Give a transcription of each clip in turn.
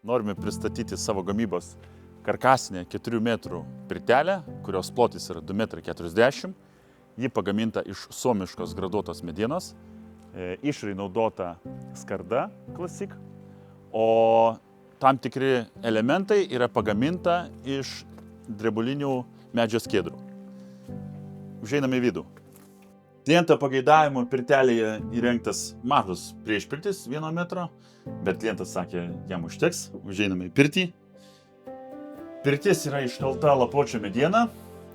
Norime pristatyti savo gamybos karkasinę 4 metrų pirtelę, kurios plotis yra 2,40 m. Ji pagaminta iš suomiškos graduotos medienos, išrai naudota skarda Classic, o tam tikri elementai yra pagaminta iš drebulinių medžio skiedrų. Užeiname į vidų. Kliento pageidavimo pirtelėje įrengtas mažas priešpirtis 1 metro, bet klientas sakė, jam užteks. Užeiname į pirtį. Pirtis yra iškalta lapuočio mediena,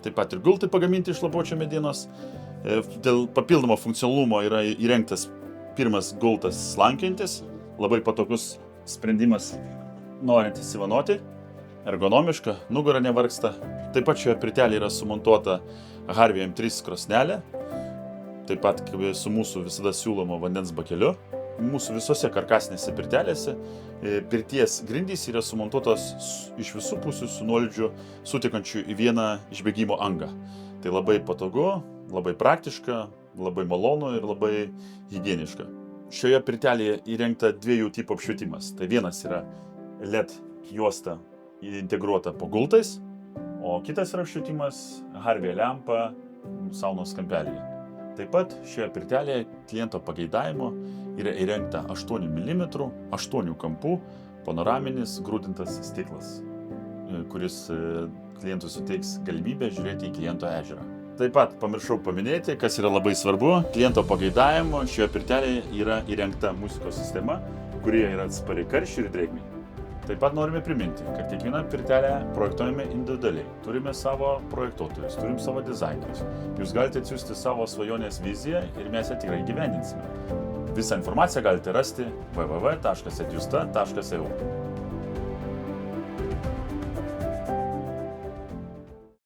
taip pat ir gultai pagaminti iš lapuočio medienos. Dėl papildomo funkcionalumo yra įrengtas pirmas gultas slankiantis, labai patogus sprendimas norint įsivanoti, ergonomiška, nugara nevargsta. Taip pat šioje pirtelėje yra sumontuota Harvey M3 krosnelė, taip pat su mūsų visada siūlomo vandens bakeliu. Mūsų visose karkasinėse pirtelėse pirties grindys yra sumontuotos iš visų pusių su nuolydžiu sutekančiu į vieną išbėgimo angą. Tai labai patogu, labai praktiška, labai malonu ir labai higieniška. Šioje pirtelėje įrengta 2 tipų apšvietimas. Tai vienas yra LED juosta integruota po gultais, o kitas yra apšvietimas Harvey lempa saunos kampelyje. Taip pat šioje pirtelėje kliento pageidavimo yra įrengta 8 mm, 8 kampų panoraminis grūdintas stiklas, kuris klientui suteiks galimybę žiūrėti į kliento ežerą. Taip pat pamiršau paminėti, kas yra labai svarbu, kliento pageidavimo šioje pirtelėje yra įrengta muzikos sistema, kurie yra atspari karščiui ir drėgmei. Taip pat norime priminti, kad kiekvieną pirtelę projektuojame individualiai. Turime savo projektuotojus, turim savo dizainerius. Jūs galite atsiųsti savo svajonės viziją ir mes ją tikrai įgyvendinsime. Visą informaciją galite rasti www.edjusta.eu.